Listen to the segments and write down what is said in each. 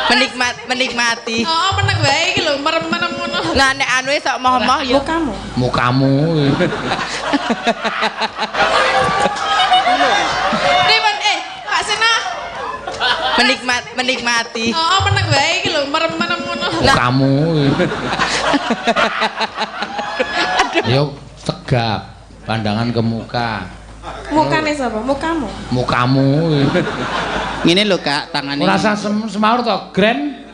menikmati. Oh, meneng wae iki lho, merem-merem ngono. Lah nek anu sok moh-moh ya. Mukamu. Pripun Pak Sena? Menikmati. Oh, meneng wae iki lho, merem-merem ngono. Mukamu. Ayo tegap, pandangan ke muka. Mukane sapa? Mukamu. Mukamu. Ngene lho Kak, tangane. Ora usah semaur to, Gren.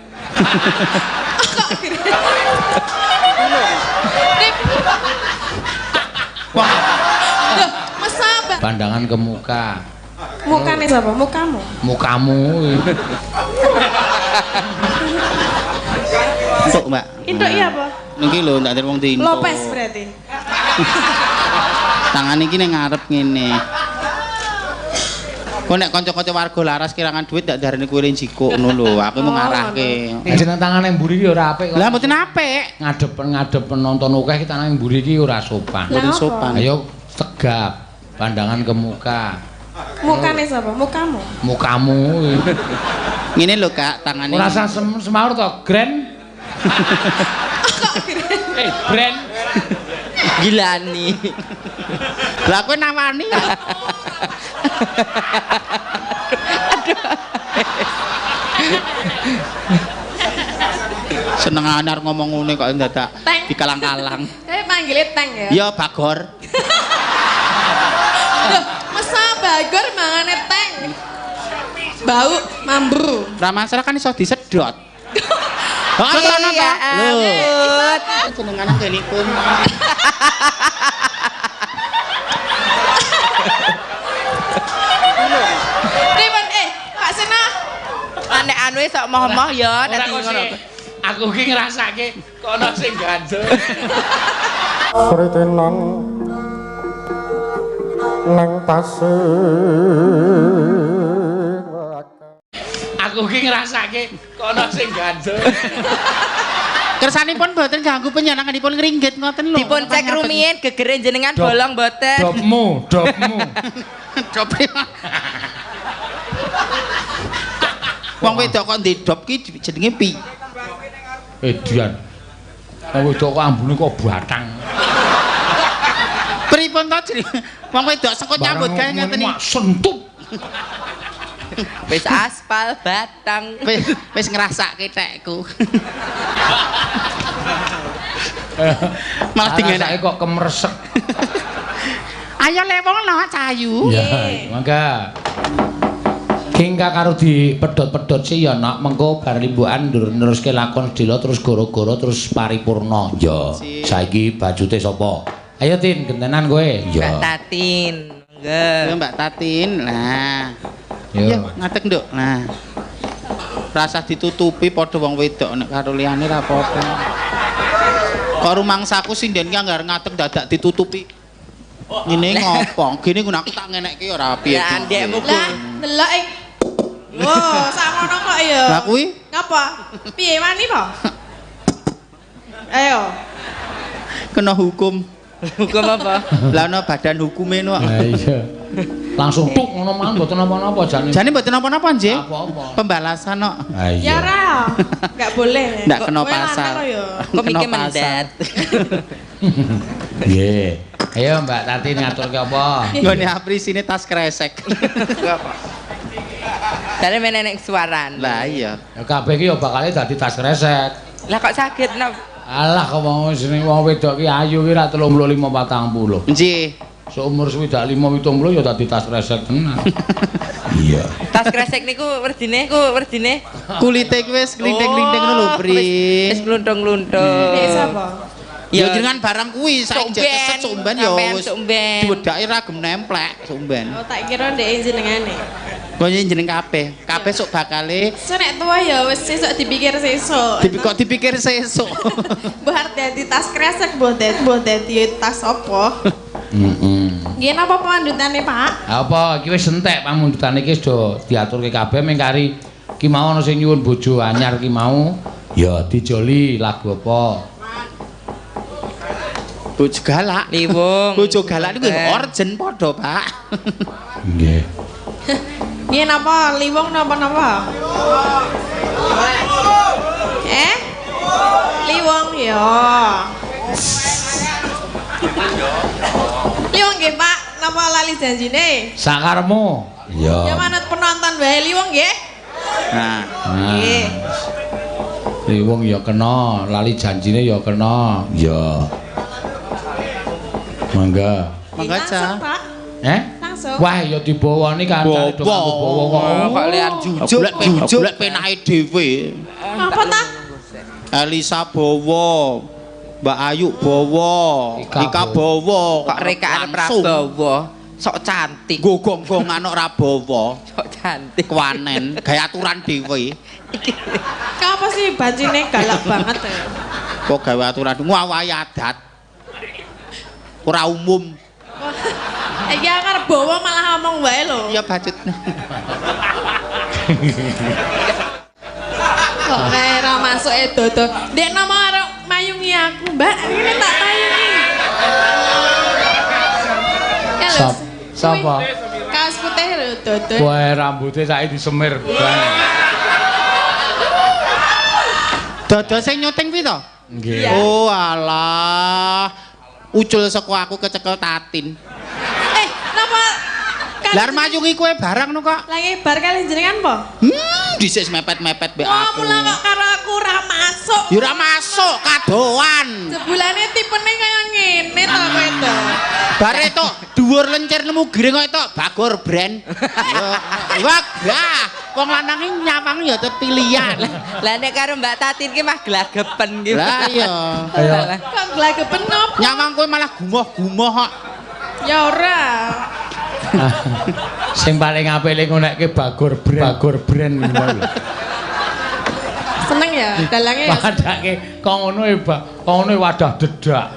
Loh, mesaba. Pandangan ke muka. Mukane sapa? Mukamu. Mukamu. Entuk, Mbak. Induk iya apa? Niki lho ndak ada wong diintuk. Lopes berarti. Tangan iki ning ngarep ngene. Kok nek kanca-kanca warga laras kirangan duit ndak darani kuwi njikuk ngono lho. Aku mau ngarahke. Jeneng tangane mburi iki ora apik kok. Lah mboten apik. Ngadep penonton akeh iki tangan mburi iki ora sopan. Mboten sopan. Ayo tegap, pandangan ke muka. Mukane sapa? Mukamu. Mukamu. Ngene lho Kak, tangane. Ora usah semaur to, Gren. Gren. Gilani. Lah kowe nawani. Seneng anyar ngomong ngene kok dadak dikalang-kalang. Manggilnya Teng ya? Ya Bagor. Loh, masa Bagor mangane Teng? Bau mambu. Ra masalah kan iso disedot. Oh, Iya, lho. Jenengan nggenipun. Pripun Pak Sena? Nek anu sok moh-moh ya dadi ngono. Aku ki ngrasake kok ana sing gandul. Sritenan nang tasih Aku ki ngrasake kok ana sing gandul. Kersanipun boten ganggu penyenenganipun ngringgit ngoten lho. Dipun cek rumiyin gegere jenengan bolong boten. Dopmu. Dope. Wong wedok kok ndedop ki jenenge pi. Dian. Wong wedok kok ambune kok batang. Pripun to jenenge? Wong wedok sengko nyambut gawe ngoten iki. Sentup. Wis aspal batang. Wis ngrasake tekku. Malah dingenek kok kemresek. Ayo lewong no cayu. Ya, mangga. Kingka karo dipedhot-pedhot sih ya nak mengko bar limbukan neruske lakon sedela terus goro-goro terus paripurna. Ya, saiki bajute sapa? Ayo Tin, gentenan kowe. Mbak Tatin. Nggih. Ya Mbak Tatin. Nah. Ya ngadeg nduk. Nah. Rasa ditutupi padha wong wedok nek karo liyane ra apa-apa. Kok rumangsaku sinden ki anggar ngadeg dadak ditutupi. Ngene ngopo? Gene aku tak ngenekke ora piye. Ya ndekmu ku. Lah, delok Wah, sakmono kok ya. Lah kuwi ngapa? Piye wani po? Ayo. kena hukum. Hukum apa? Lah ana badan hukume no. Lah iya. Langsung tuk ngono mangan mboten napa-napa jane. Jane mboten napa-napa nggih. Apa-apa. Pembalasan no. Ah Ya iya. ora. Enggak boleh. Ndak kena Kowe pasal. lanang ya. Kok mikir mendat. Nggih. Ayo Mbak Tati ngaturke apa? Nggone aprisine tas kresek. Jane menenek suaran. Lah iya. Ya kabeh iki ya bakale dadi tas kresek. Lah kok sakit napa? Alah kok wong jeneng wong wedok ki ayu ki ra 35 40. Nggih. Seumur swidak 5 70 ya dadi tas kresek tenan. Iya. Tas kresek niku werdine Kulite kuwi wis klinting-klinting ngono lho, Pri. Wis gluntung-gluntung. Nek sapa? Ya jenengan barang kuwi saiki keset sumben ya wis. Sumben. Diwedaki ragem nemplek sumben. Oh, tak kira ndek jenengane. Kok jeneng kabeh. Kabeh sok bakale Nek tua ya wis sesuk dipikir sesuk. kok dipikir sesuk. Mbah dadi tas kresek mbah dadi tas apa? Heeh. Nggih napa pamandutane, Pak? Apa iki wis entek pamundutane iki wis do diaturke kabeh mengkari ki mau ana sing nyuwun bojo anyar ki mau ya dijoli lagu apa? Bojo galak. Liwung. Bojo galak niku orjen padha, Pak. Nggih. Nggih napa liwung napa-napa? Liwong ya. Liwong nggih, Pak. Napa lali janjine? Sakarmu. Ya manut penonton wae Liwong nggih. Nah, Nggih. Wong ya kena, lali janjine ya kena. Ya. Mangga. mangga Langsung, aja. Pak. Langsung. Wah, ya dibawani kancane do kanggo bawa kok. Kok lian Jujuk, golek penake dhewe. Apa ta? Elisa bawa, Mbak Ayu bawa, Ika bawa. kok rekaan Prabowo sok cantik. Nggo gong-gongan ora bawa. Sok cantik. Kewanen, gawe aturan dhewe. Kenapa sih bajine galak banget ya? Kok gawe aturan ngawai adat. Ora umum. Iki arep bawa malah ngomong wae lho. Ya bajut. Kok kae ra masuk dodo. Ndek nomo arep mayungi aku, Mbak. Ini tak mayungi. Ya lho. Sapa? Kaos putih lho dodo. Wah, rambutnya saiki disemir. Dodo sing nyuting pi to? Nggih. Oh alah. Ucul saka aku kecekel tatin. Napa? Lah mayungi kowe barang no kok. Lagi bar kali jenengan po? Dhisik mepet-mepet mbek Wah, aku. mula kok karo aku ora masuk. Ya ora masuk kadoan. Sebulane tipene kaya ngene to kowe to. Bare tok dhuwur lencir nemu giring kok tok Bagor brand. Wah, wong lanang iki nyawang ya tetep pilihan. Lah nek karo Mbak Tatin ki mah glagepen ki. Lah iya. Kok glagepen nopo? Nyawang kowe malah gumoh-gumoh kok. Ya ora. Sing paling apik ning ngonekke Bagor brand ngono lho. Seneng ya dalange ya. Padake kok ngono e, Kok ngono e wadah dedak.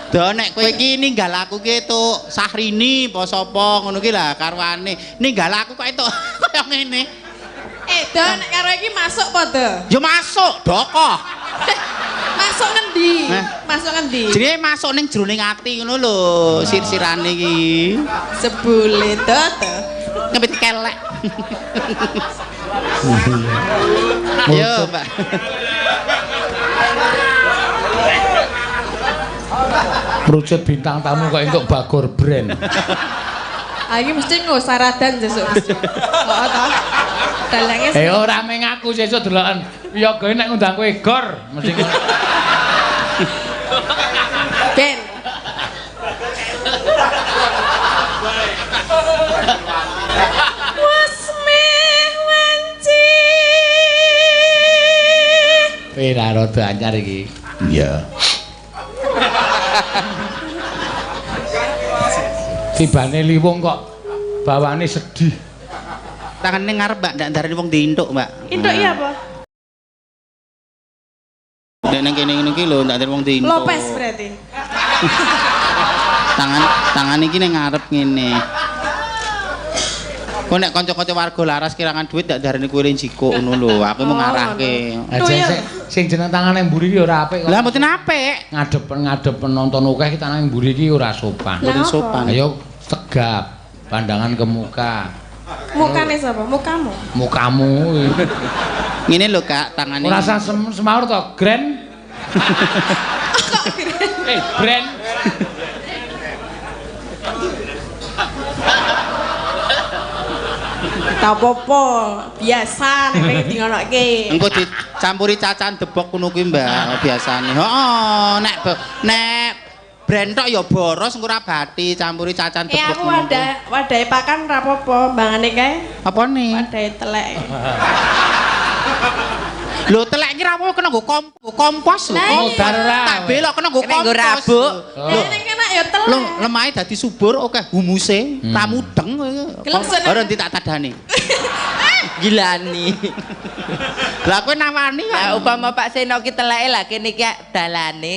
Do nek kowe iki ninggal aku ki tuk Sahrini apa sapa ngono ki lah karwane. Ninggal aku kok entuk kaya ngene. Do nek karo iki masuk po do? Ya masuk, dokoh. Masuk ngendi? Nah. Masuk ngendi? Jenenge masuk ning jroning ati ngono lho, sir-sirane iki. Sebule to. Ngepit kelek. Yo, Mbak. Merucut bintang tamu kok entuk Bagor brand. Iki mesti nggo saradan sesuk mesti. Kok to? Dalange Ora meng aku sesuk deloken. Ya gawe nek ngundang kowe gor mesti ngono. ben. Wasmi wanci. Ora rada anyar iki. Iya. Tibane Liwong kok bawane sedih. Tangane ngarep, Mbak, ndak ndarani wong diintuk, Mbak. Induk iya apa? Nek nang kene ngene iki lho, ndak ndarani wong diintuk. Lopes berarti. Tangan iki ning ngarep ngene. Kok nek kanca-kanca warga laras kirangan duit ndak ndarani kowe njiko ngono lho. Aku mau ngarahke. Sing jeneng tangane mburi iki ora apik kok. Lah mboten apik. Ngadep penonton akeh tangane mburi iki ora sopan. Mboten sopan. Ayo tegap, pandangan ke muka. Mukane sapa? Mukamu. Mukamu. Ngene lho, Kak, tangane. Ora usah semaur to, Grand. Grand. Tak apa-apa, biasa nek pengen dingonoke. Engko dicampuri cacan debok ngono kuwi, Mbak, biasane. Heeh, nek brand tok ya boros engko ora bathi campuri cacan debok. Aku wadahe pakan ora apa-apa, mbangane kae. Apa nih? Wadahe telek. Lho telek iki ra apa kena nggo kompos lho. Lah, Modar ora. Tak belok kena nggo Kena nggo kompos. rabuk. Lho, Nek enak ya telek. lho lemahe dadi subur oke humuse, ra mudeng. Gelem seneng. Ora nanti tak tadani. Gilani. Lah kowe nawani kok. Lah upama Pak Seno ki teleke lah kene ki dalane.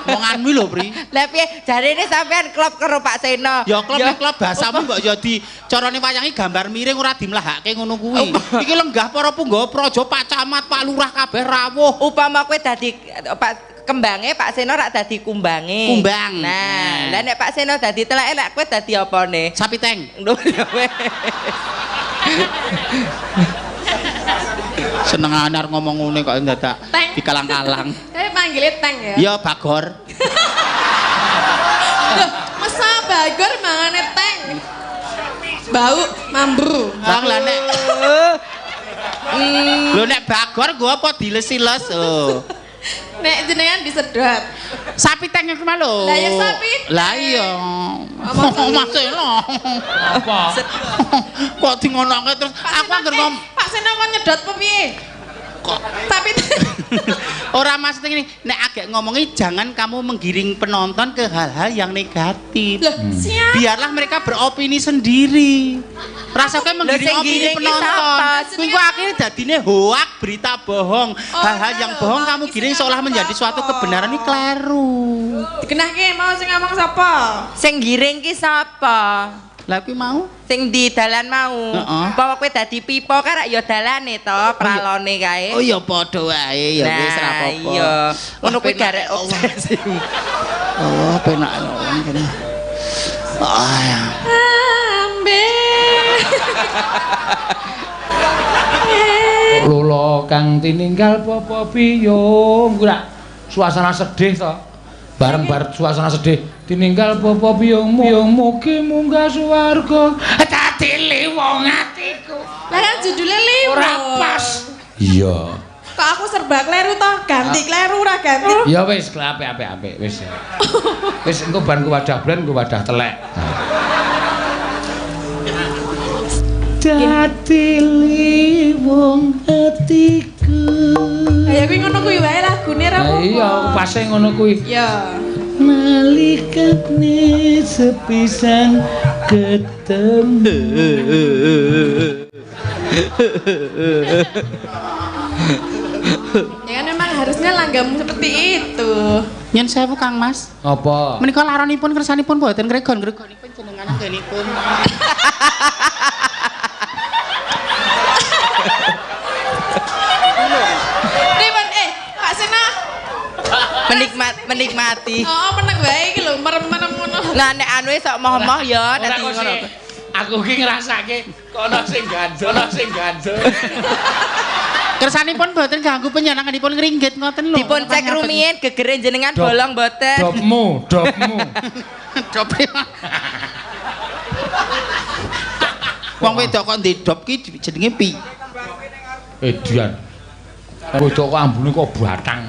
Mongan kuwi lho, Pri. Lah piye jarene sampean klop karo Pak Seno. Ya klop basamu kok ya di carane wayangi gambar miring ora dimlahake ngono kuwi. Iki lenggah para punggawa praja, Pak Camat, Pak Lurah kabeh rawuh. Upama kowe dadi Pak kembange Pak Seno rak dadi kumbange. Kumbang. Nah, lah nek Pak Seno dadi teleke lek kowe dadi apane? Sapi teng. Lho ya weh. Seneng anyar ngomong ngene kok dadak dikalang-kalang. Tapi panggilnya Teng ya? Ya Bagor. Loh, masa Bagor mangane Teng? Bau, mambu. Bang lah nek. Lho nek Bagor gua apa diles-iles oh. Nek jenengan disedot. Sapi teng iku mah lho. Lah ya sapi. Lah iya. Maselo. Apa? Kok di ngonoke terus aku anggere ngom. Pak Seno kon nyedot apa piye? Kok Sapi ora maksud ngene, nek agak ngomongi jangan kamu menggiring penonton ke hal-hal yang negatif. Loh, siapa? Biarlah mereka beropini sendiri. Rasa kowe menggiring sing opini giring iki penonton. siapa? Kuwi kok akhirnya dadine hoak, berita bohong. Hal-hal yang bohong kamu giring seolah menjadi suatu kebenaran ini kleru. Dikenahke mau sing ngomong sapa? Sing giring ki sapa? Lah kuwi mau Sing di dalan mau. Heeh. Apa kowe dadi pipo kan ya dalane to, pralone kae. oh ya padha wae ya wis ra apa-apa. Iya. Ngono kuwi penak garek Allah. obsesi. Oh, penak ngene. Ah. Ya. Ambil. Lula kang tininggal popo biyung kuwi suasana sedih to. Bareng suasana sedih tininggal popo biyungmu mugi munggah swarga dadi liwong atiku. Lah kan judulnya Liwong. Ora pas. Iya. Kok aku serba kleru toh? Ganti kleru ora ganti. Ya wis apik wis. Wis engko ban ku wadah blen ku wadah telek. Dadi liwong atiku. Ya kuwi ngono kuwi wae lagune ra apa. Iya, pase ngono kuwi. Ya. Malikane sepisan ketemu. Ya kan memang harusnya langgamu seperti itu. Nyen sewu Kang Mas. Apa? Menika laronipun kersanipun mboten gregon-gregonipun jenengan anggenipun. Ribet Pak Sena. Menikmati. Oh, meneng wae iki lho, merem-merem ngono. Lah nek anu sok moh-moh ya dadi Ora ngono. kok aku ki ngrasake kono sing ganjel. Kersanipun mboten ganggu penyenenganipun ngringgit ngoten lho. Dipun cek rumiyin gegere jenengan Dop. bolong mboten. Dopmu. Dope. Wong wedok kok ndedop ki jenenge pi. Edian. Wedok kok ambune kok batang.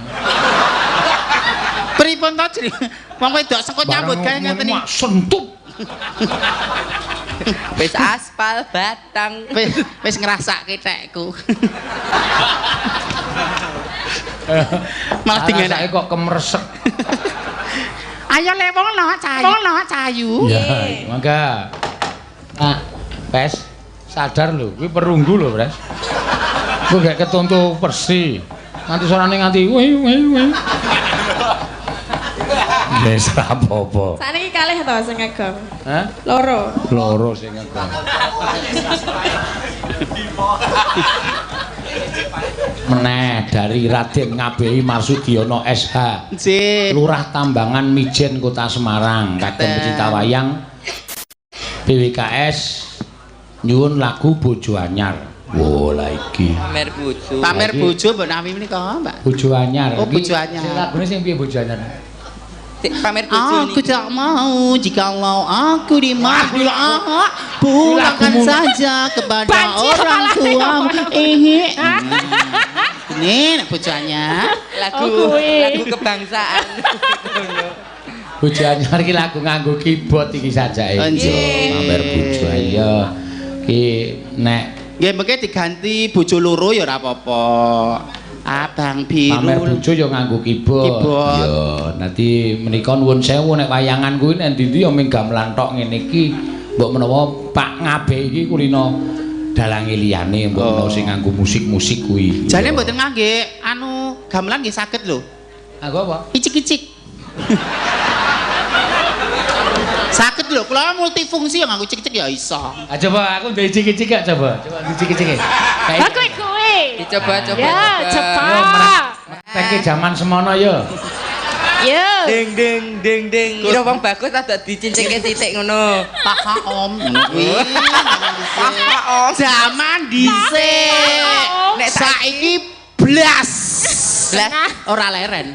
Pripun to jenenge? Wong wedok sekut nyambut gawe ngeten iki. Sentup. Wis aspal batang. Wis ngrasake tekku. Malah dingenek kok kemresek. Ayo lewong lo cayu. Ya, mangga. Nah, Pes, sadar lho, kuwi perunggu lho, Pres. Kuwi gak ketuntu persi. Nanti suarane nganti wih. Wis ra apa-apa. Sakniki kalih to sing ngegong. Hah? Loro sing ngegong. Meneh dari Raden Ngabehi Marsudiono SH. Nggih. Lurah Tambangan Mijen Kota Semarang, kagem pecinta wayang BWKS nyuwun lagu Bojo Anyar. Wo la iki. Pamer bojo. Mbok Nawi menika, Mbak. Bojo Anyar. Oh, Bojo Anyar. Sing lagune sing piye Bojo Anyar? Pamer bojo Aku tak mau jikalau aku dimati pulangkan saja kepada orang tuamu. Ini nak bojanya. lagu kebangsaan. Bojo Anyar iki lagu nganggo keyboard iki sajake. Pamer bojo ayo. Ki nek Nggih mengke diganti bojo loro ya ora apa-apa. Abang biru. pamer bojo ya nganggo keyboard. Ya, nanti menika nuwun sewu nek wayangan kuwi nek ndi-ndi ya ming gamelan tok ngene iki. Mbok menawa Pak Ngabe iki kulino dalange liyane mbok menawa sing nganggo musik-musik kuwi. Jane mboten ngangge anu gamelan nggih saged lho. Nganggo apa? Icik-icik. Saged lho, kula multifungsi ya nganggo cicik ya iso. Ah coba aku ndek cicik-cicik gak coba. Coba cicik-cicik. Kowe. Dicoba. Ya, cepat. Teke jaman semono ya. Yo. Ding. Kira wong bagus rada dicincingke titik ngono. Pak Om ngono kuwi. Pak Om. Zaman dhisik. Nek Saiki blas. Ora leren.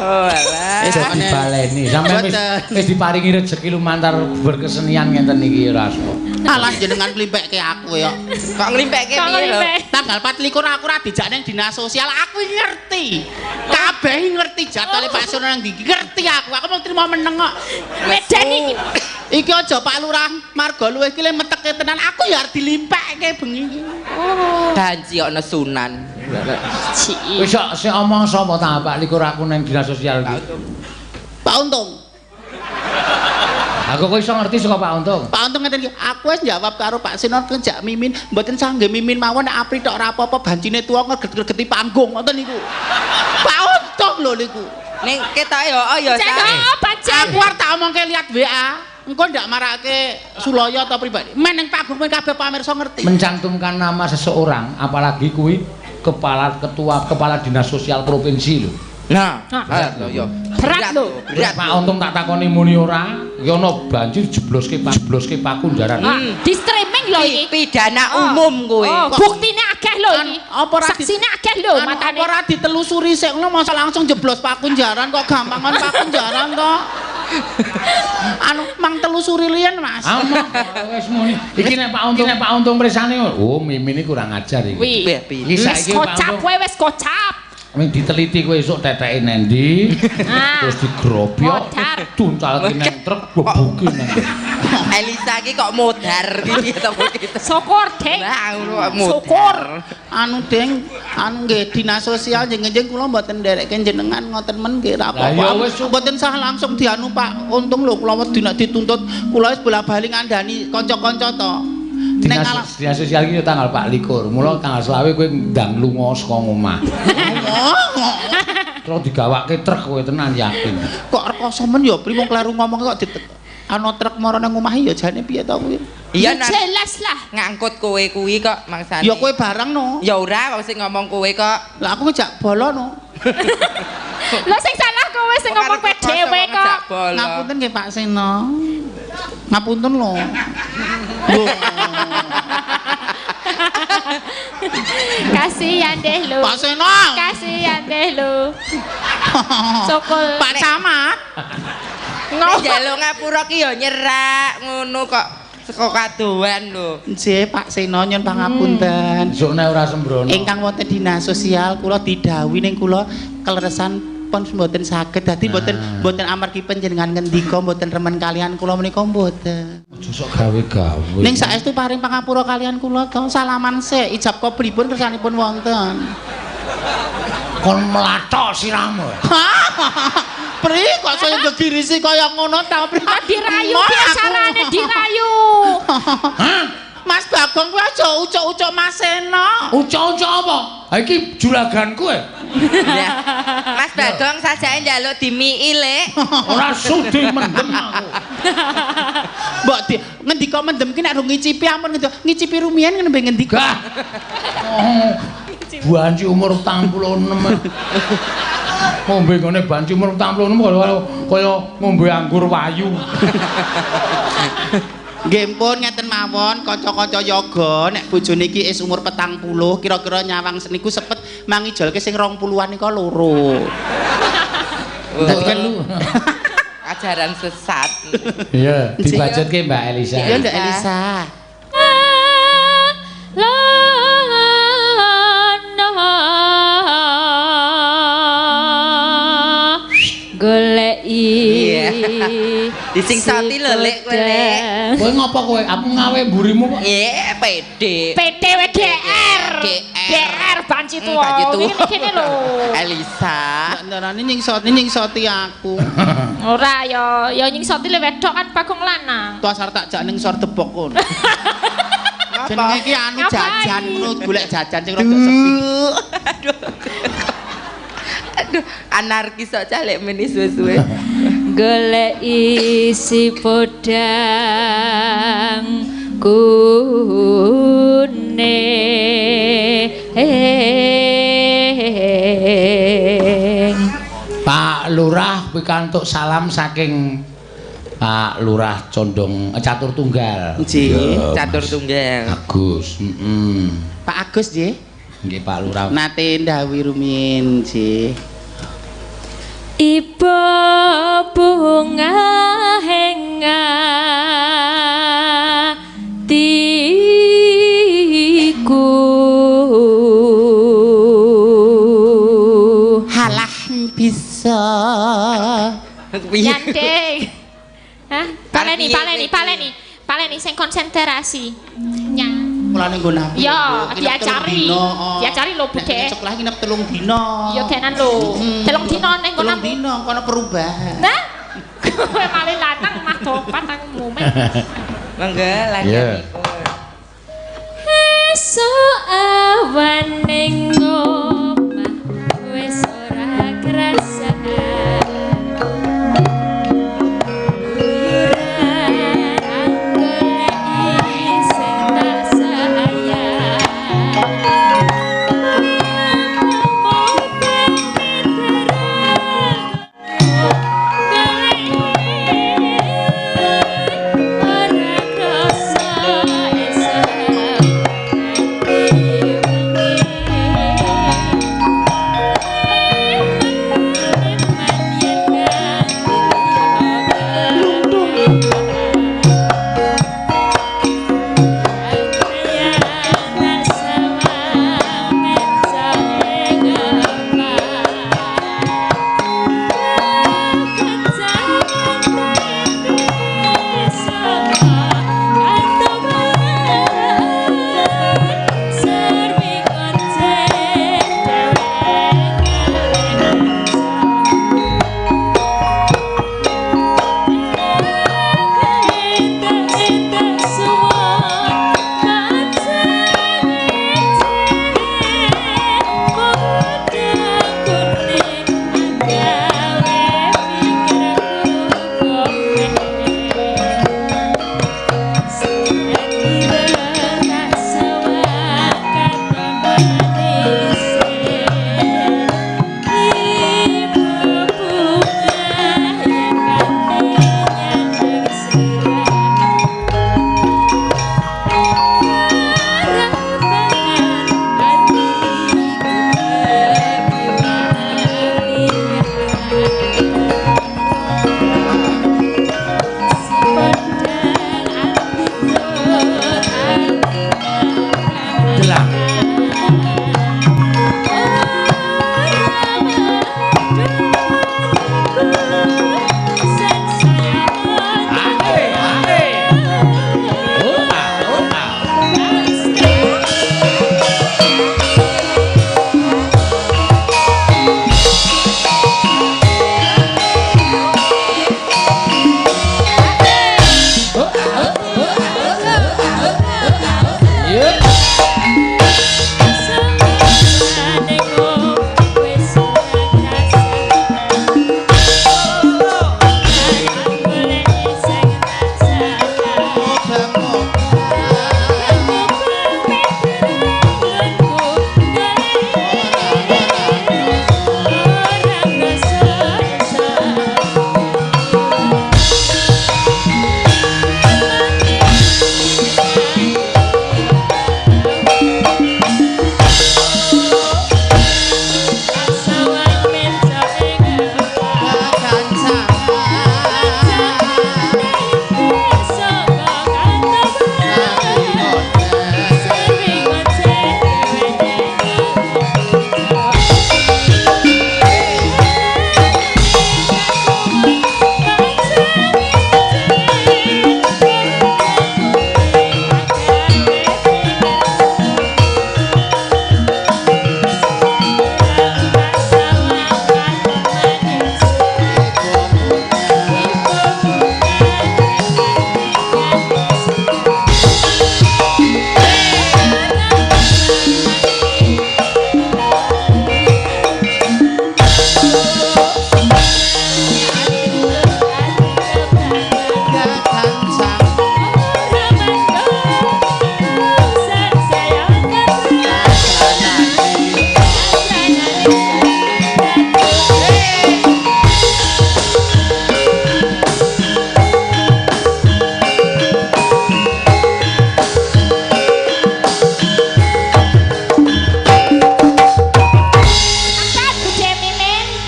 Oh, alah. Wis dibaleni. Sampeyan wis diparingi rezeki lumantar berkesenian ngenten iki ora asma. Alah jenengan klimpekke aku ya. Kok nglimpekke piye lho? Tanggal 24 aku ora dijak ning dinas sosial, aku iki ngerti. Kabeh ngerti jadwale Pak Sono nang ndi. Ngerti aku mau trimo meneng kok. Medeni iki. Iki aja Pak Lurah Marga luwih iki le meteke tenan, aku ya arep dilimpeke bengi iki. Janji ana Sunan. Wis sik omong sapa ta Pak likur aku ning dinas sosial iki. Pak Untung. Aku kok iso ngerti saka Pak Untung. Pak Untung ngeten iki, aku wis jawab karo Pak Sinon kejak mimin, mboten sanggih mimin mawon nek apri tok ora apa-apa bancine tuwa ngeget-ngegeti panggung ngoten niku. Pak Untung lho niku. Ning ketoke ya Cek bancen. Aku arep tak omongke lihat WA. Engko ndak marake Suloyo atau pribadi. Men ning panggung men kabeh pamirsa ngerti. Mencantumkan nama seseorang apalagi kuwi kepala dinas sosial provinsi lho. Nah, yo. Berat lho. Berat. Pak Untung tak takoni muni ora, iki ana banjir jebloske paku jaran. Di streaming lho iki. Pidana umum kowe. Buktine akeh lho iki. Apa ora saksine akeh lho matane. Apa ora ditelusuri sik ngono masa langsung jeblos pakunjaran kok gampangan pakunjaran to. Mang telusuri liyan Mas. Wis muni. Iki nek Pak Untung presane oh Mimin iki kurang ajar iki. Iki saiki kocap kowe wis kocap. Ming diteliti kowe esuk teteke nendi. Terus digrobyok, tuncalke nang truk bobuke nang. Elisa iki kok modar iki to gitu. Syukur, Ding. Syukur. Anu Ding, nggih dinas sosial jeneng kula mboten nderekke jenengan ngoten men nggih ra apa-apa. Mboten sah langsung dianu Pak Untung lho kula wedi nek dituntut kula wis bola-bali ngandani kanca-kanca to. Dinas sosial iki tanggal 24. Mula tanggal 20 kowe ndang lunga saka omah. Terus digawake truk kowe tenan yakin. Kok rekoso men ya pri wong kleru ngomong kok ana truk mara nang omah ya jane piye to kuwi? Iya jelas lah ngangkut kowe kuwi kok mangsane. Ya kowe bareng no. Ya ora wong sing ngomong kowe kok. Lah aku ngejak bola no. Lho sing salah kowe sing ngomong kowe dhewe kok. Ngapunten nggih Pak Seno. Ngapunten lho. Kasihan deh lu. Pak Seno. Kasihan deh lu. Sokol Pak Camat. Njaluk ngapura ki ya nyerak ngono kok saka kadoan lho. Nggih Pak Seno nyun pangapunten. Esuk nek ora sembrono. Ingkang wonten dinas sosial kula didhawuhi ning kula keleresan pun mboten saged dadi mboten amargi panjenengan ngendika mboten remen kalian kula menika mboten. Aja sok gawe-gawe. Ning saestu paring pangapura kalian kula to salaman sik ijab qablipun kersanipun wonten. Kon mlathok siramu. Pri kok saya gegirisi kaya ngono ta Pri? Dirayu biasane dirayu. Hah? Mas Bagong kuwi aja ucuk-ucuk Mas Seno. Ucuk-ucuk apa? Ha iki juraganku e. Mas Bagong sajake njaluk dimiki Lek. Ora sudi mendem aku. Mbok ngendika mendem ki nek ro ngicipi ampun ngicipi rumiyin nembe ngendika. Banci umur 46. Ngombe ngene banci umur 46 kaya ngombe anggur wayu. Nggih pun ngeten mawon kanca-kanca yoga nek bojone iki is umur 40 kira-kira nyawang seniku sepet mangijolke sing 20-an nika loro. Dadi kan lu. Ajaran sesat. Iya, dibajutke Mbak Elisa. Iya Mbak Elisa. Disingsoti lho Lek kowe Lek. Kowe ngopo kowe? Aku ngawe mburimu kok. PD. PD WDR. DR banci tuwa. Iki kene lho. Elisa. Ndarane nyingsoti aku. Ora ya nyingsoti le wedok kan Bagong lanang. Tuh asar tak jak ning sor debok kono. Jenenge iki anu jajan ngono golek jajan sing rada sepi. Aduh, anarkis kok Lek meni suwe-suwe. Golek isi podang kune Pak Lurah pikantuk salam saking Pak Lurah Condong Catur Tunggal. Nggih, Catur Tunggal. Agus, Pak Agus nggih. Nggih Pak Lurah. Nate ndhawuhi rumiyin nggih. Ibu bunga henga tiku Halah bisa. Nyandeng. Hah? Paleni sing konsentrasi. Nyang. Mulane nggo nang. Ya, diajari. Diajari lho, Bude. Besok lagi nginep 3 dina. Ya tenan lho. 3 dina ning kono. 3 dina kono perubahan. Nah. Kowe malih lanang mah dopat aku mume. Mangga lanjut niku. Esuk awan ning omah wis ora krasa.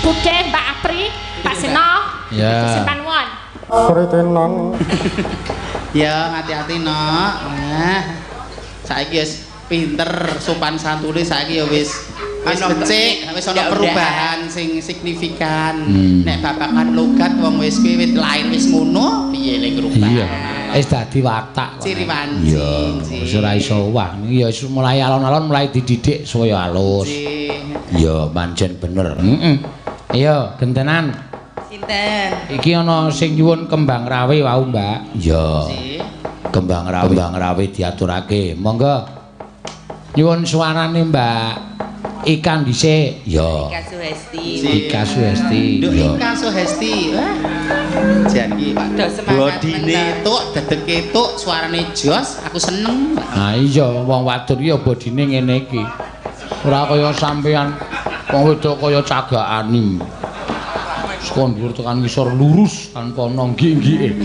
Budhe Mbak Apri, Pak Seno. Ya. Simpan won. Sore tenan. Ya hati-hati nok. Nah. Saiki wis pinter sopan santune saiki ya wis becik, wis ana perubahan sing signifikan. Nek babakan logat wong wis kuwi lair wis ngono, piye lek ngrubah. Iya. Wis dadi watak. Ciri wancing. Wis ora iso wah. Iki ya mulai alon-alon mulai dididik supaya halus. Iya, pancen bener. Heeh. Iya, gentenan. Sinten? Iki ana sing nyuwun kembang rawe wau, Mbak. Iya. Kembang rawe diaturake. Monggo. Nyuwun suarane Mbak Ika dhisik. Ya. Ika Suhesti. Ika Suhesti. Nduk Ika Suhesti. Wah. Jan iki Padha semangat. bodine tuk, dedeke tuk, suarane jos, aku seneng. Nah iya, wong wadon iki ya bodine ngene iki. Ora kaya sampean wong wedok kaya cagakan. Saka dhuwur tekan ngisor lurus tanpa ana nggih-nggih.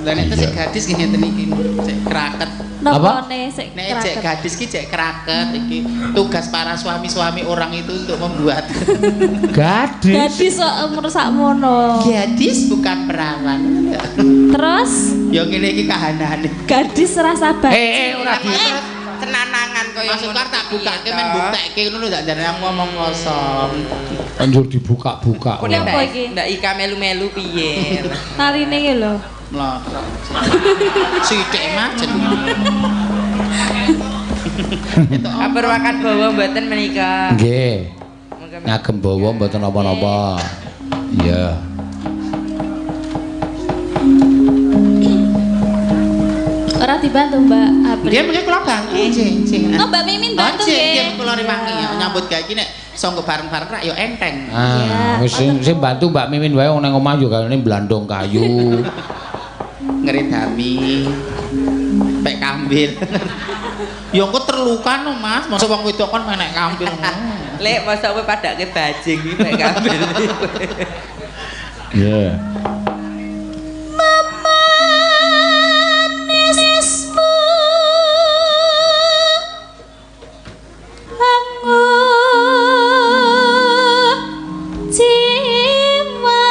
Lah nek cek gadis ki ngeten iki, cek kraket. Nopone sik Nek cek gadis ki cek kraket iki. Tugas para suami-suami orang itu untuk membuat Gadis. Gadis kok umur sakmono. gadis bukan perawan. Terus Ya ngene iki kahanane. gadis rasa baik. Ora di Tenanangan kaya Masuk tak bukake men buktekke ngono tak jarane ngomong kosong. anjur dibuka-buka. Nek Apa iki? Ndak Ika melu-melu piye? Narine iki lho. Mlotrok. Sithik majen. Kapurwakan bawa mboten menika. Nggih. Ngagem bawa mboten napa-napa. Iya. Ora dibantu Mbak Apri. Dia mungkin kula bantu cing. Oh Mbak Mimin bantu Dia nggih. kula rewangi ya nyambut gawe iki nek sanggo bareng-bareng rak ya enteng. Ah, wis sing bantu Mbak Mimin wae wong nang omah yo gane blandong kayu. Ngeredami. Pek kambil. Ya engko terluka no Mas, masa wong wedok kon menek kambil. Lek masa kowe padake bajing iki mek kabel. Iya. Manismu anggun jiwa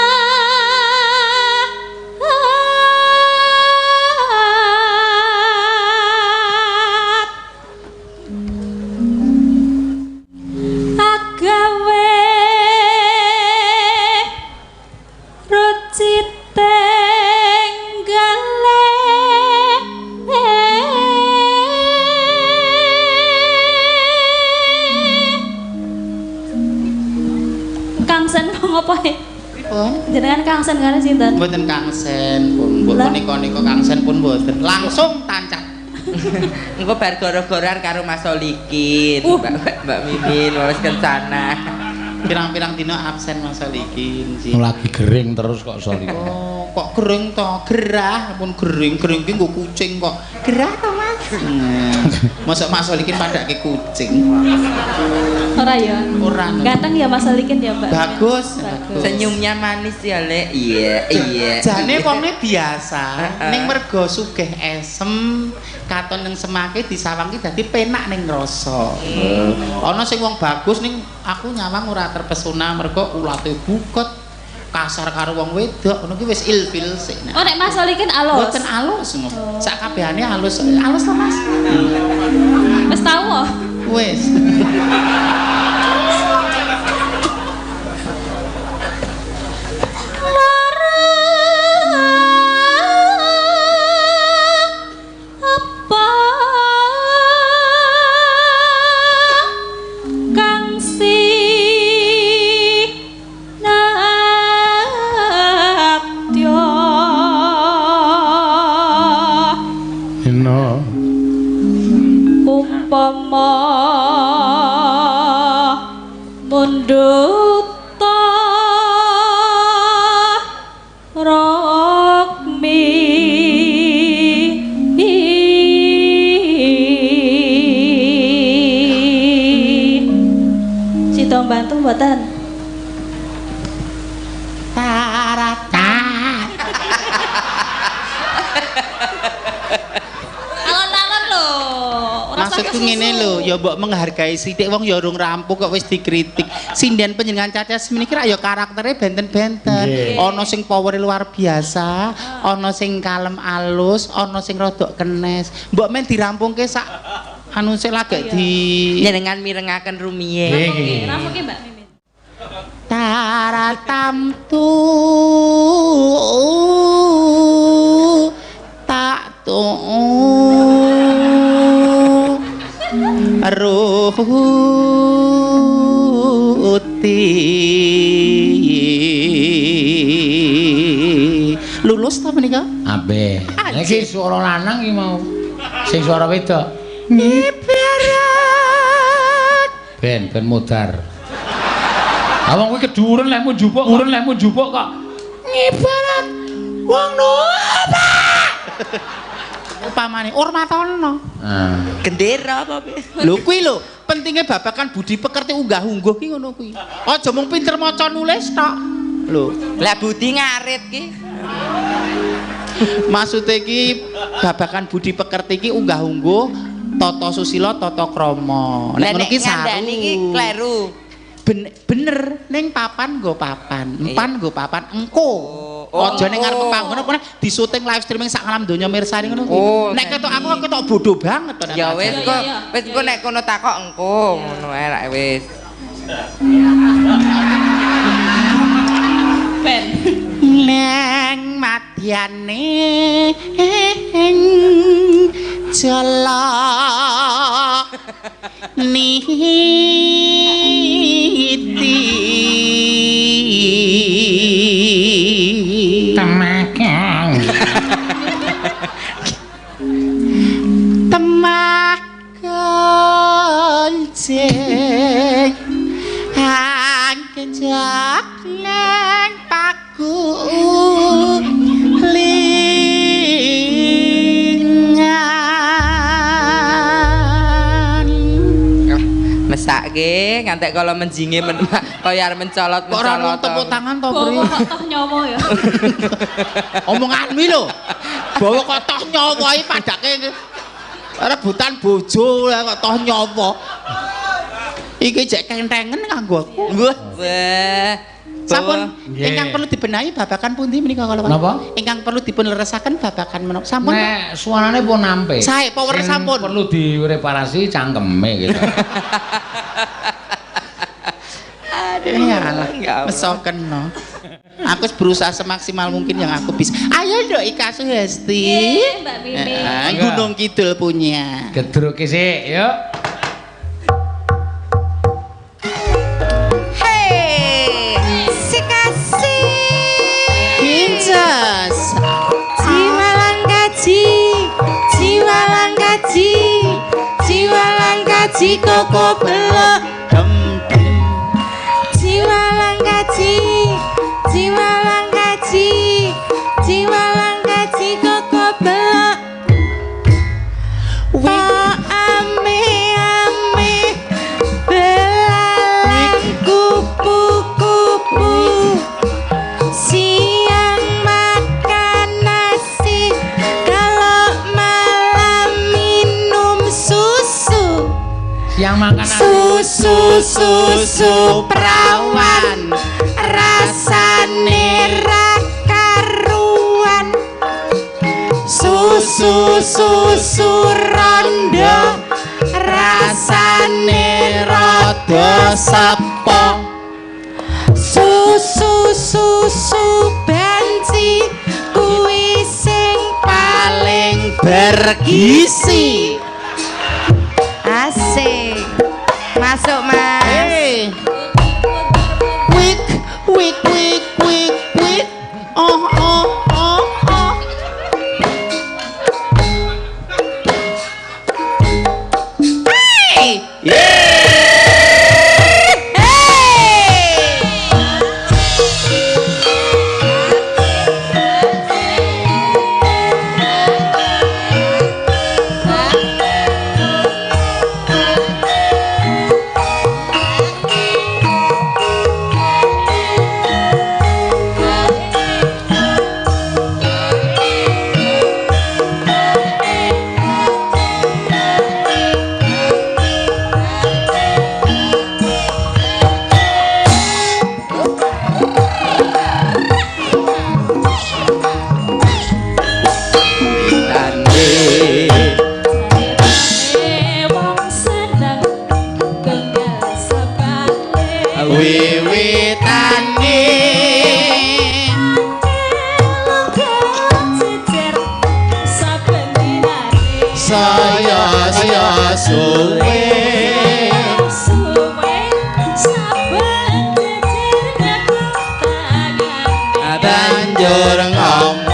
agawe ruci tenggale Kangsen ngopo e? Pun Jenengan Kangsen karo sinten? mboten kangsen pun. Mbok menika kangsen pun mboten. Langsung tancap. Engko bar goro-goroan karo Mas Solikin, Mbak Mimin wis kencana. Pirang-pirang dina absen Mas Solikin sih. Lagi gering terus kok sorry. Oh, kok gering to? Gerah pun gering ki nggo kucing kok. Gerah to Mas? Mosok Mas Solikin padake kucing. Ora ya? Ora. Ganteng ya Mas Alikin ya, Mbak? Bagus. Senyumnya manis ya, Lek. Iya. Jane wonge biasa, ning mergo sugih esem, katon ning semake disawangke dadi penak ning rasa. Ana sing wong bagus ning aku nyawang ora terpesona mergo ulate bukut, kasar karo wong wedok, ngono ki wis ilfil sik. Oh, nek Mas Alikin alus. Mboten alus ngono. Sak kabehane alus. Alus to, Mas? Wis tau kok. Wis. Umpama munduta rokmi Sida bantu mboten? Alon-alon lho, ora Maksudku ngene lho, ya mbok menghargai sithik wong ya urung rampung kok wis dikritik. Sinden panjenengan Caca semeniki ra ya karaktere benten-benten. Ana sing powere luar biasa, ana sing kalem alus, ana sing rodok kenes. Mbok men dirampungke sak anu sik lagek di Jenengan mirengaken rumiyin. Rampunke Mbak Mimin. Taratam tu tak tu ruti lulus ta menika? Abe. Iki swara lanang iki mau. Sing swara wedok. Ibarat Ben mudar. Awang kuwi keduren lekmu njupuk kok. Ibarat wong nuwata. Upamane Urmatono. Gendera apa piye? Lho kuwi lho, pentinge babakan budi pekerti unggah-ungguh ki ngono kuwi. Aja mung pinter maca nulis tok. Lho, Lah budi ngarit ki. maksude ki babakan budi pekerti ki unggah-ungguh, tata susila, tata krama. Nek ngono ki saru. Iki kleru. Bener ning papan nggo papan, empan nggo papan engko. Aja ning ngarep panggonan apa disuting live streaming sak alam donya mirsani ngono kuwi. Nek ketok aku ketok bodoh banget to. Ya wis kok, wis engko nek kono takok engko ngono ae rak wis. Ben. Neng madyane jala niti Temakang. temakan cek angkejak neng paku lingan Mesake ngantek kala menjinge kaya arep mencolot-mencolot. ora mung tepuk tangan to Pri Kok toh nyowo ya. omonganmu lho bawa kok toh nyawa iki padake rebutan bojo kok toh nyawa iki jek kentengen kanggo aku Wah. sampun Nggih. ingkang perlu dibenahi babakan pundi menika kala Napa? ingkang perlu dipun leresaken babakan menapa sampun Nek suarane pun nampe. Sae, power Sing sampun. Perlu direparasi cangkeme gitu. ya alah mesoken no aku berusaha semaksimal mungkin yang aku bisa ayo dok Ika Suhesti Mbak Mimin. Gunung Kidul punya Gedruke sik, yuk. Hei, si kasih. Pincas Jiwa langkaji, jiwa langkaji, jiwa langkaji koko belok. Jiwa langkaji, jiwa langkaji, jiwa langkaji koko belok. Wah ame belalang kupu-kupu. Siang makan nasi, kalau malam minum susu. Yang makan susu perawan rasane ra karuan susu rondo rasane rada sepo susu banci kuwi sing paling bergizi asik masuk mas wik wik wik wik wik oh oh oh oh hey wiwitane saya suwe banjur ngomong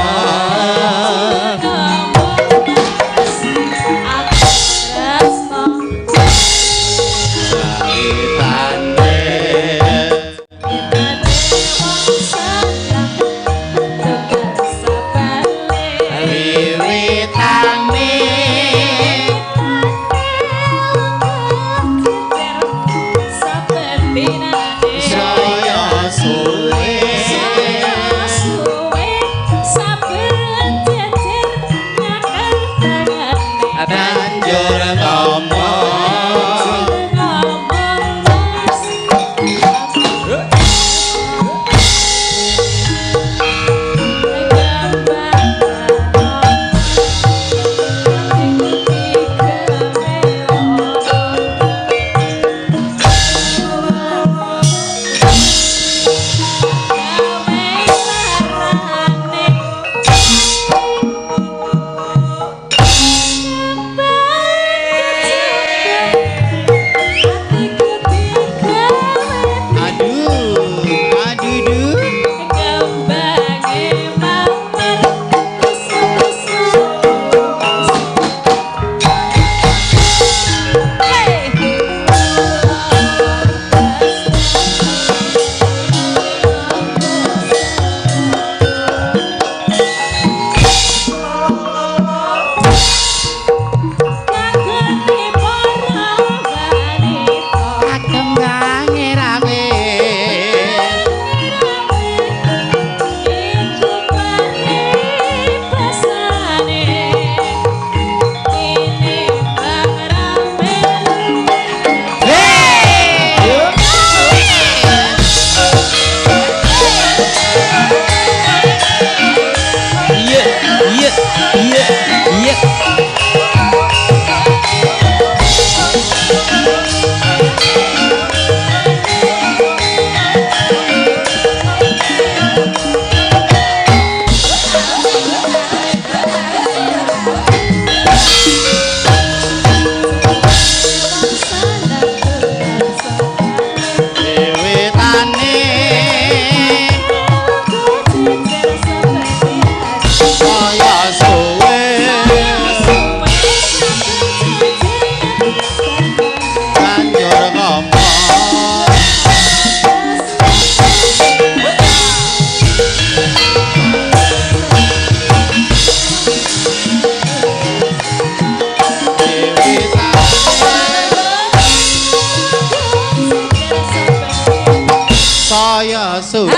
saya su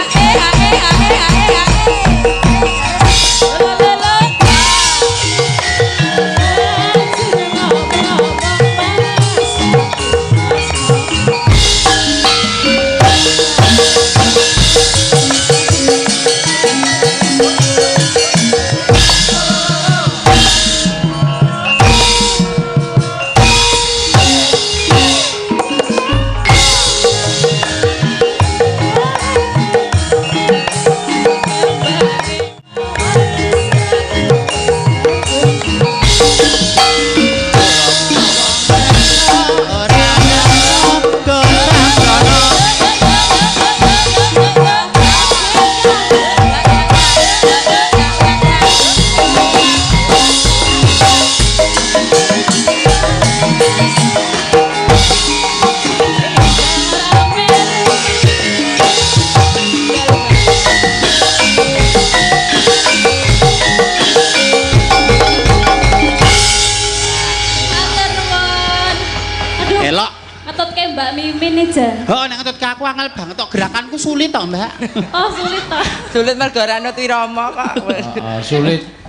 Mbak Mimin aja. Oh, nek ngetut ke aku angel banget tok gerakanku sulit toh, Mbak. Oh, sulit toh. Sulit mergo ora nut irama kok.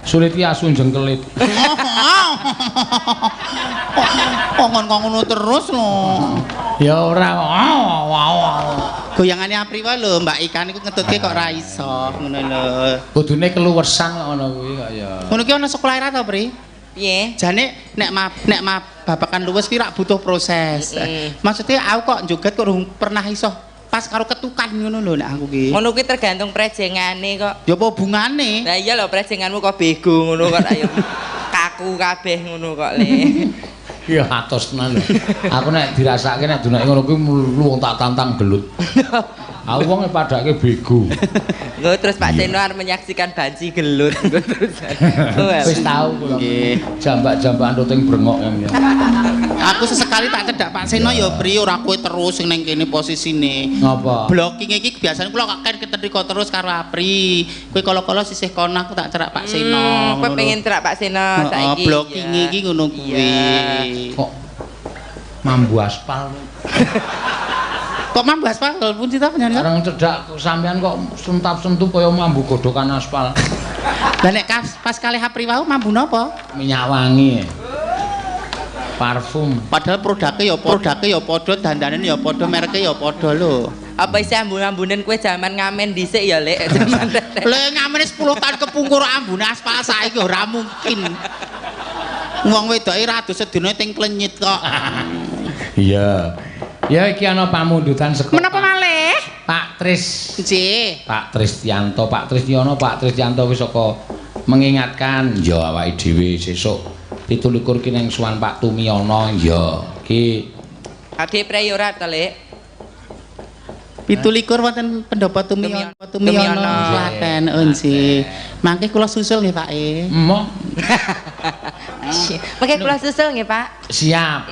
Sulit ki asu jengkelit. Kok ngono terus lho. Ya ora. Goyangane Apri wae lho, Mbak Ikan iku ngetutke kok ra iso ngono lho. Kudune keluwersan ngono kuwi kok ya. Ngono ki ana sekolah ra to, Pri? Piye? Jane nek babakan luwes ki rak butuh proses. Maksudnya aku kok joget kok pernah iso pas karo ketukan ngono lho nek aku ki. Ngono kuwi tergantung prejengane kok. Ya apa hubungane? Lah iya lho prejenganmu kok bego ngono kok ayo kaku kabeh ngono kok le. Iya atos tenan lho. Aku nek dirasake nek dunake ngono kuwi wong tak tantang gelut. Aku wong padake bego. Lho terus Pak Seno arep menyaksikan banci gelut terus. Wis tau kula. Nggih. Jambak-jambakan ruting brengok yang. Aku sesekali tak cedak Pak Seno ya Bri ora kowe terus sing ning kene posisine. Ngapa? Blocking iki biasane kula kok keteriko terus karo Apri. Kowe kala-kala sisih kono aku tak cerak Pak Seno. Kowe pengen cerak Pak Seno saiki. Blocking iki ngono kuwi. Kok mambu aspal. Kok mambu aspal pun cita penyanyi? Bareng cedak sampean kok suntap-sentup kaya mambu godokan aspal. Lah nek pas kalih Apri wau mambu napa? Minyak wangi. Parfum. Padahal produknya ya padha, dandane ya padha, mereke ya padha lho. Apa isi ambun-ambunan kue zaman ngamen dhisik ya lek zaman Lek ngamen 10 tahun kepungkur ambune aspal saiki ora mungkin. Wong wedoke rada sedina ting klenyit kok. Iya. Ya iki ana pamundutan saka. Menapa malih? Pak Tris. Nggih. Pak Tristianto, Pak Tristiano, Pak Tristianto wis saka mengingatkan ya awake dhewe sesuk 17 ki ning suwan Pak Tumiono ya. Ki ade prayora to lek. 17 wonten pendopo Tumiono Klaten. Oh nggih. Mangke kula susul nggih Pak e. Emoh. Mangke kula susul nggih Pak. Siap.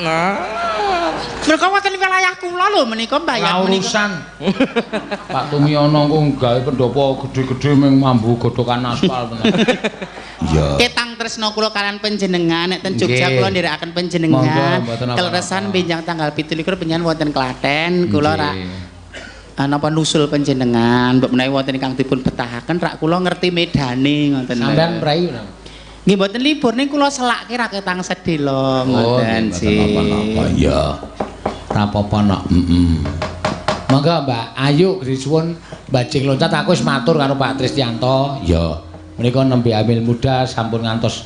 Mereka wonten wilayah kula lho menika mbayar Urusan. Pak Tumiono ku gawe pendopo gedhe-gedhe ming mambu godokan aspal tenan. Iya. Ketang tresna kula kalian panjenengan nek ten Jogja kula nderekaken panjenengan. Keleresan benjang tanggal 17 panjenengan wonten Klaten kula rak napa nusul panjenengan mbok menawi wonten ingkang dipun betahaken rak kula ngerti medane ngoten. Sampeyan mrayu. Nggih mboten libur ning kula selakke ra ketang sedhela ngoten sih. Apa ya. Ra apa-apa nok. Monggo Mbak Ayu disuwun bajing loncat aku wis matur karo Pak Tristianto. Ya. Menika nembe amil muda sampun ngantos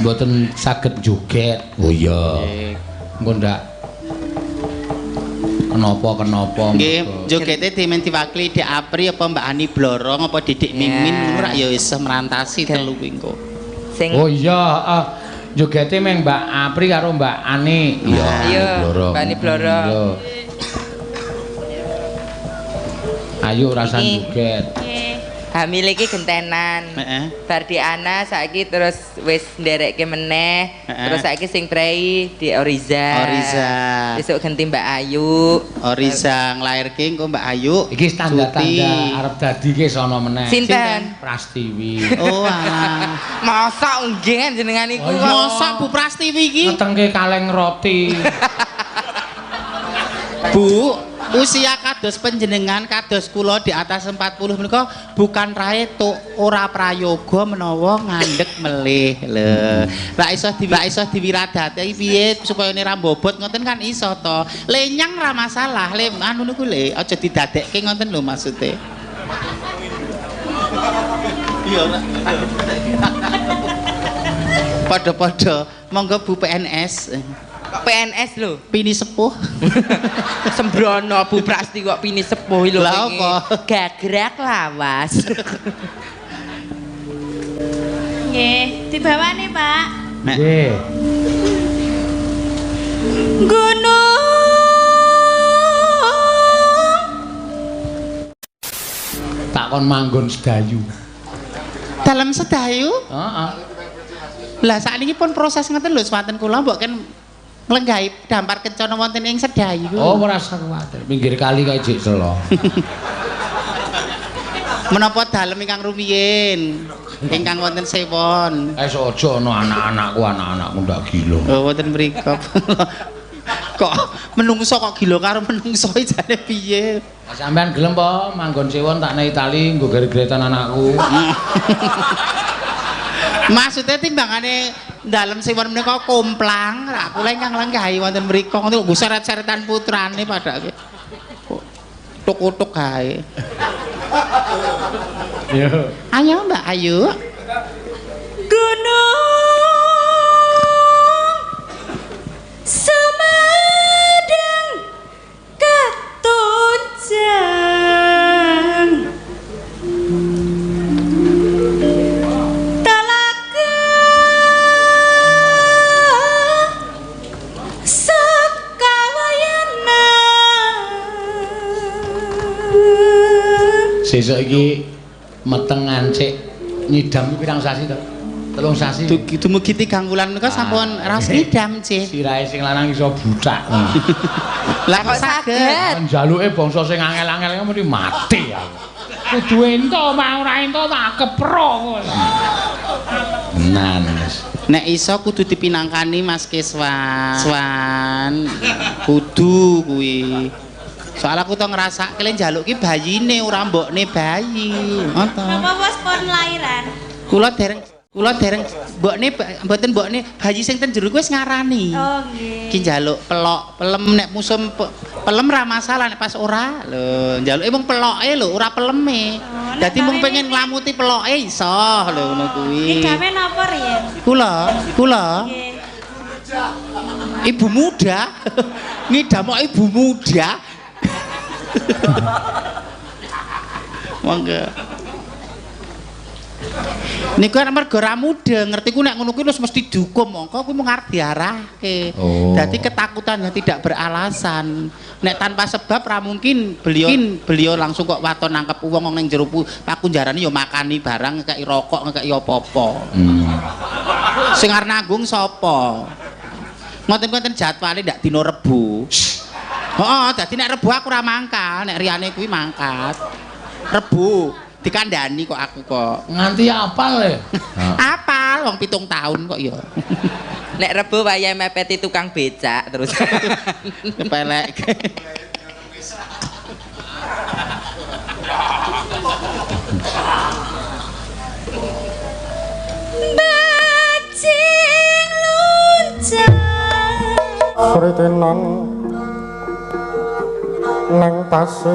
mboten saged joget. Oh iya. Engko ndak kenapa nggih jogete dimen diwakili Dik Apri apa Mbak Ani Blorong apa Didik Mimin ngono rak ya iso merantasi telu kuwi engko. Oh iya, jogete meng Mbak Apri karo Mbak Ani. Iya, Mbak Ani Blorong. Ayo rasan joget. Hamil iki gentenan. Bar di Ana saiki terus wis nderekke meneh. Terus saiki sing prei di Oriza. Besok ganti Mbak Ayu. Oriza nglairke engko Mbak Ayu. Iki tanda-tanda arep dadi ki sono meneh. Sinten? Prastiwi. Oh alah. Masa nggih jenengan iku. Masa Bu Prastiwi iki? Ngetengke kaleng roti. Bu, usia kados panjenengan kados kula di atas 40 menika bukan rae tuk ora prayoga menawa ngandhek melih lho. Ra iso diwiradati piye supaya ora bobot ngoten kan iso to. Lenyang ra masalah, le anu niku le aja didadekke ngoten lho maksude. Iya ora. Padha-padha monggo Bu PNS. PNS lho. Pini sepuh. Sembrono Bu Prasti kok pini sepuh lho. Lah apa? Gagrak lawas. Nggih, dibawani, Pak. Nggih. Gunung Takon manggon sedayu. Dalam sedayu? Heeh. Lah sakniki pun proses ngeten lho swanten kula mbok kan nglenggahi dampar kencana wonten ing sedayu. Oh ora usah kuwatir. Pinggir kali kae jek selo. Menapa dalem ingkang rumiyin ingkang wonten sewon. Wis aja ana anak-anakku ndak gila. Oh wonten mriko. Kok menungso kok gila karo menungso jane piye? Sampeyan gelem apa manggon sewon tak nang Itali nggo gere-geretan anakku. Maksudnya timbangane dalem sewon menika komplang, ra kula ingkang lenggahi wonten mriku ngoten kok seret-seretan putrane padake. Tuk-tuk kae. Yo. Ayo Mbak Ayu. Gunung Sumedang Katunjang Sesuk iki meteng ngancik nyidam pirang sasi to? 3 sasi. Dumugi 3 wulan menika sampun ras ngidam, Cih. Sirahe sing lanang iso bucak. Lah kok saged? Njaluke bangsa sing angel-angel mesti mati ya. Kudu ento, mau ora ento tak kepro. Tenan wis. Nek iso kudu dipinangkani Mas Keswan. Kudu kuwi. Soal aku to ngerasa kalian njaluk ki bayine ora mbokne bayi. Ngoten. Napa bos pun lahiran? Kula dereng mboten mbokne bayi sing ten jero kuwi wis ngarani. Oh nggih. Ki njaluk pelok, pelem nek musum pelem ra masalah nek pas ora. Lho, njaluke mung peloke lho, ora peleme. Dadi mung pengen nglamuti peloke iso lho ngono kuwi. Ngidame napa riyen? Kula. Nggih. Ibu muda. Ngidam kok ibu muda. Monggo. Niku kan mergo ra muda, ngerti ku nek ngono kuwi wis mesti dihukum mongko kuwi mung arep diarahke. Dadi ketakutannya tidak beralasan. Nek tanpa sebab ra mungkin beliau langsung kok waton nangkep wong ning jero pakunjarane ya makani barang ngekeki rokok ngekeki apa-apa. Sing arep nanggung sapa? Ngoten-ngoten jadwale ndak dina Rebo. Heeh, dadi nek Rebo aku ora mangkal, nek riyane kuwi mangkat. Rebo dikandani kok aku kok. Nganti apal ya? Apal wong 7 tahun kok ya. Nek Rebo wayahe mepeti tukang becak terus. Kepelek. Bajing luncang. Sore tenan nang pasir